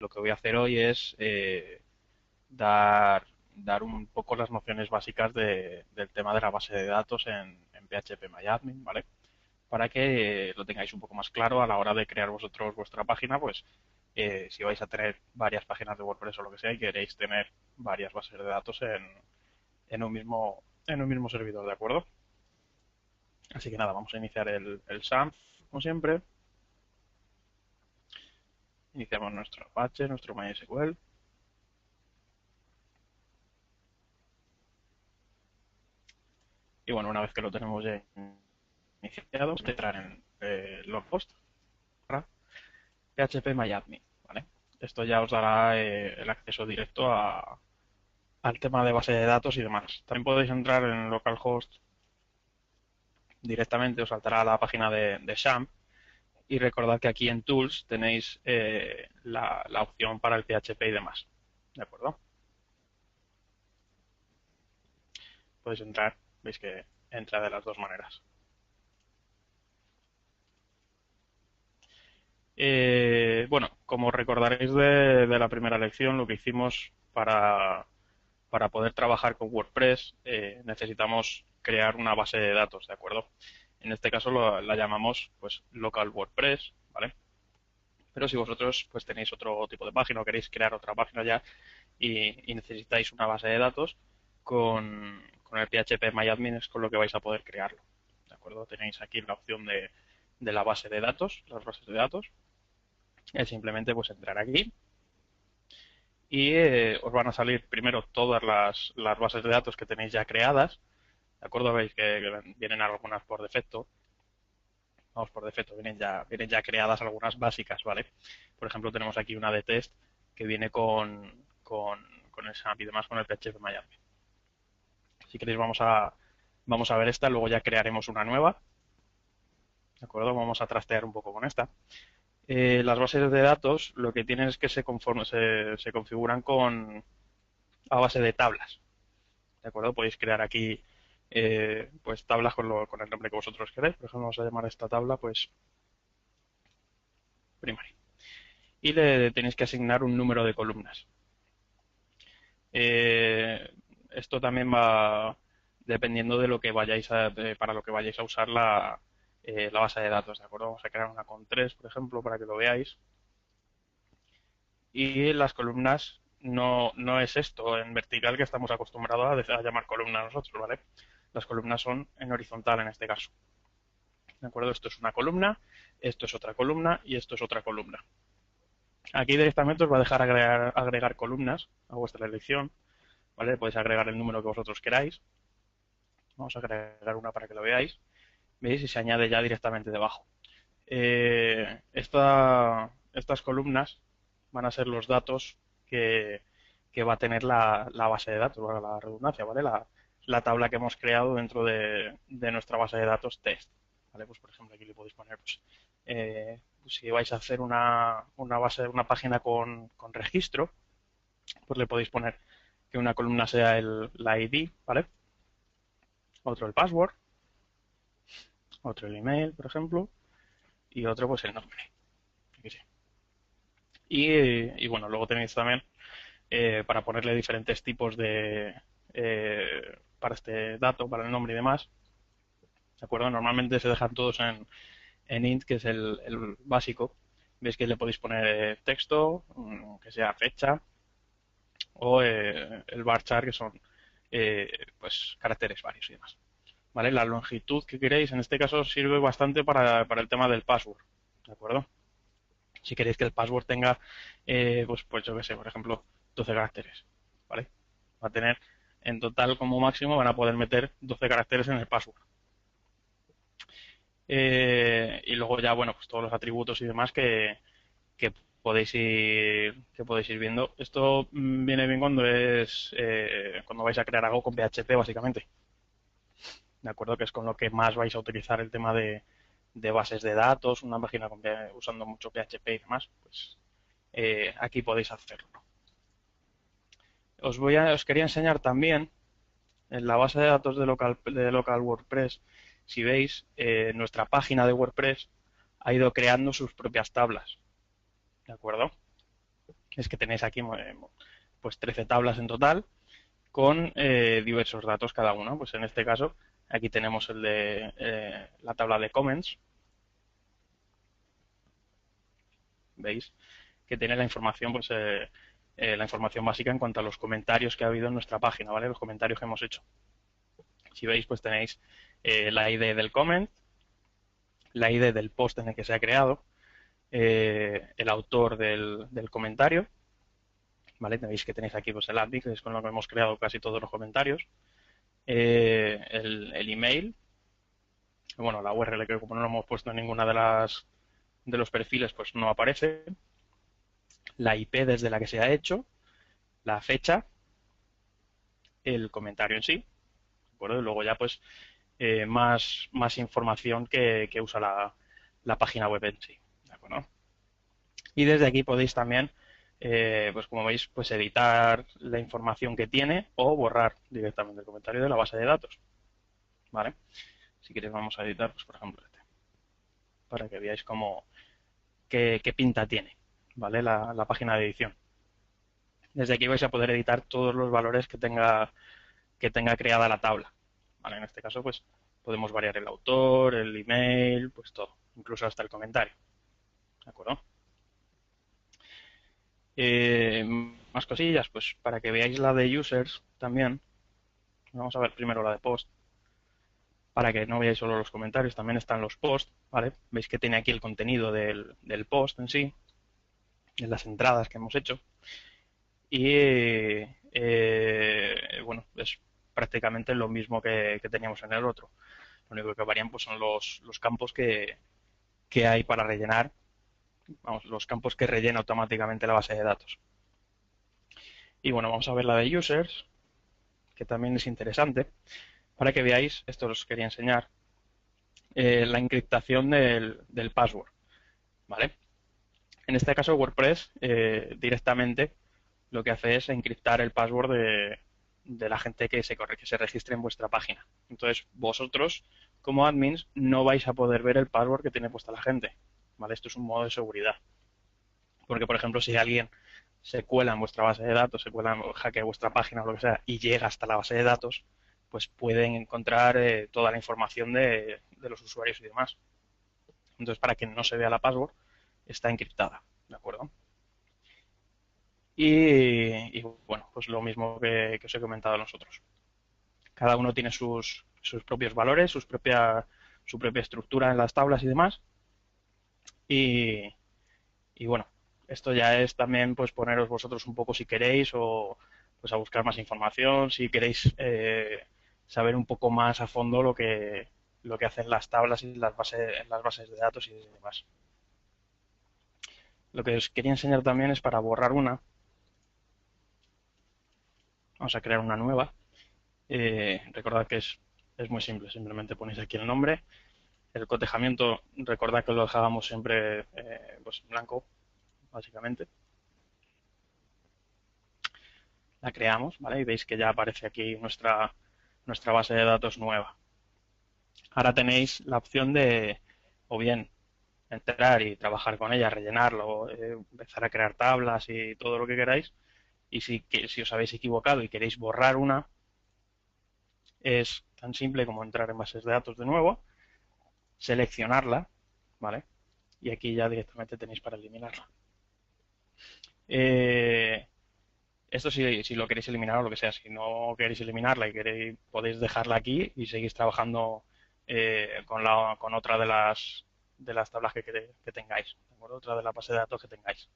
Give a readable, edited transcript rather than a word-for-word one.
lo que voy a hacer hoy es dar, dar un poco las nociones básicas del tema de la base de datos en PHP ¿vale? Para que lo tengáis un poco más claro a la hora de crear vosotros vuestra página, pues si vais a tener varias páginas de WordPress o lo que sea y queréis tener varias bases de datos en un mismo servidor, ¿de acuerdo? Así que nada, vamos a iniciar el SAMP, como siempre. Iniciamos nuestro Apache, nuestro MySQL. Y bueno, una vez que lo tenemos ya iniciado, vamos a entrar en logpost para PHP ¿vale? Esto ya os dará el acceso directo al tema de base de datos y demás. También podéis entrar en localhost directamente, os saltará a la página de SAMP y recordad que aquí en Tools tenéis la opción para el PHP y demás. ¿De acuerdo? Podéis entrar, veis que entra de las dos maneras. Bueno, como recordaréis de la primera lección, lo que hicimos para poder trabajar con WordPress necesitamos crear una base de datos, ¿de acuerdo? En este caso la llamamos pues local WordPress, ¿vale? Pero si vosotros pues tenéis otro tipo de página o queréis crear otra página ya y necesitáis una base de datos con el PHP MyAdmin es con lo que vais a poder crearlo, ¿de acuerdo? Tenéis aquí la opción de la base de datos, las bases de datos, es simplemente pues entrar aquí y os van a salir primero todas las bases de datos que tenéis ya creadas, ¿de acuerdo? Veis que vienen algunas por defecto, vamos, por defecto, vienen ya creadas algunas básicas, ¿vale? Por ejemplo, tenemos aquí una de test que viene con el SAMP y demás con el PHP Miami. Si queréis vamos a ver esta, luego ya crearemos una nueva, ¿de acuerdo? Vamos a trastear un poco con esta. Las bases de datos lo que tienen es que se configuran a base de tablas, ¿de acuerdo? Podéis crear aquí pues tablas con el nombre que vosotros queráis. Por ejemplo, vamos a llamar a esta tabla pues primary. Y le tenéis que asignar un número de columnas. Eh, Esto también va dependiendo de lo que para lo que vayáis a usar la base de datos, ¿de acuerdo? Vamos a crear una con 3, por ejemplo, para que lo veáis. Y las columnas no es esto en vertical que estamos acostumbrados a llamar columna nosotros, ¿vale? Las columnas son en horizontal en este caso. ¿De acuerdo? Esto es una columna, esto es otra columna y esto es otra columna. Aquí directamente os va a dejar agregar columnas a vuestra elección, ¿vale? Podéis agregar el número que vosotros queráis. Vamos a agregar una para que lo veáis. ¿Veis? Y se añade ya directamente debajo. Estas columnas van a ser los datos que va a tener la base de datos, valga la redundancia, ¿vale? La tabla que hemos creado dentro de nuestra base de datos test. ¿Vale? Pues por ejemplo aquí le podéis poner si vais a hacer una página con registro, pues le podéis poner que una columna sea la ID, ¿vale? Otro el password, otro el email, por ejemplo, y otro pues el nombre. Y bueno, luego tenéis también para ponerle diferentes tipos para este dato, para el nombre y demás. ¿De acuerdo? Normalmente se dejan todos en int, que es el básico. Veis que le podéis poner texto, que sea fecha, o el varchar, que son pues caracteres varios y demás. ¿Vale? La longitud que queréis, en este caso, sirve bastante para el tema del password. ¿De acuerdo? Si queréis que el password tenga, pues yo qué sé, por ejemplo, 12 caracteres, ¿vale? Va a tener, en total como máximo, van a poder meter 12 caracteres en el password. Y luego ya, bueno, pues todos los atributos y demás que que podéis ir viendo. Esto viene bien cuando vais a crear algo con PHP, básicamente. ¿De acuerdo? Que es con lo que más vais a utilizar el tema de bases de datos, una página usando mucho PHP y demás, pues aquí podéis hacerlo. Os quería enseñar también en la base de datos de local WordPress. Si veis, nuestra página de WordPress ha ido creando sus propias tablas, ¿de acuerdo? es que tenéis aquí pues 13 tablas en total con diversos datos cada una. Pues en este caso aquí tenemos el de la tabla de comments, veis que tiene la información, pues la información básica en cuanto a los comentarios que ha habido en nuestra página, ¿vale? Los comentarios que hemos hecho. Si veis, pues tenéis la ID del comment, la ID del post en el que se ha creado, el autor del comentario, ¿vale? Veis que tenéis aquí pues el API, que es con lo que hemos creado casi todos los comentarios, el email, bueno, la URL que como no lo hemos puesto en ninguna de los perfiles, pues no aparece, la IP desde la que se ha hecho, la fecha, el comentario en sí, ¿de acuerdo? Y luego ya pues más información que usa la página web en sí, ¿de acuerdo? Y desde aquí podéis también, pues como veis, pues editar la información que tiene o borrar directamente el comentario de la base de datos, ¿vale? Si queréis vamos a editar, pues por ejemplo este, para que veáis qué pinta tiene, ¿vale? La página de edición. Desde aquí vais a poder editar todos los valores que tenga creada la tabla, ¿vale? En este caso, pues podemos variar el autor, el email, pues todo, incluso hasta el comentario, ¿de acuerdo? Eh, Más cosillas, pues para que veáis la de users también. Vamos a ver primero la de post, para que no veáis solo los comentarios, también están los posts, ¿vale? Veis que tiene aquí el contenido del post en sí, en las entradas que hemos hecho. Y bueno, es prácticamente lo mismo que teníamos en el otro. Lo único que varían pues, son los campos que hay para rellenar, vamos, los campos que rellena automáticamente la base de datos. Y bueno, vamos a ver la de users, que también es interesante, para que veáis, esto os quería enseñar, la encriptación del password, ¿vale? En este caso WordPress directamente lo que hace es encriptar el password de la gente que se registre en vuestra página. Entonces vosotros como admins no vais a poder ver el password que tiene puesta la gente, ¿vale? Esto es un modo de seguridad. Porque, por ejemplo, si alguien se cuela en vuestra base de datos, se cuela, hackea vuestra página o lo que sea y llega hasta la base de datos, pues pueden encontrar toda la información de los usuarios y demás. Entonces, para que no se vea la password, está encriptada, ¿de acuerdo? Y bueno, pues lo mismo que os he comentado a nosotros. Cada uno tiene sus propios valores, su propia estructura en las tablas y demás. Y, y bueno, esto ya es también pues poneros vosotros un poco si queréis o pues a buscar más información, si queréis saber un poco más a fondo lo que hacen las tablas y las bases de datos y demás. Lo que os quería enseñar también es para borrar una. Vamos a crear una nueva. Recordad que es muy simple, simplemente ponéis aquí el nombre. El cotejamiento, recordad que lo dejábamos siempre pues blanco, básicamente. La creamos, ¿vale? Y veis que ya aparece aquí nuestra base de datos nueva. Ahora tenéis la opción de, o bien, entrar y trabajar con ella, rellenarlo, empezar a crear tablas y todo lo que queráis. Y si os habéis equivocado y queréis borrar una, es tan simple como entrar en bases de datos de nuevo, seleccionarla, ¿vale? Y aquí ya directamente tenéis para eliminarla. Esto si lo queréis eliminar o lo que sea, si no queréis eliminarla y podéis dejarla aquí y seguís trabajando con otra de las tablas que tengáis, ¿de acuerdo? Otra de la base de datos que tengáis.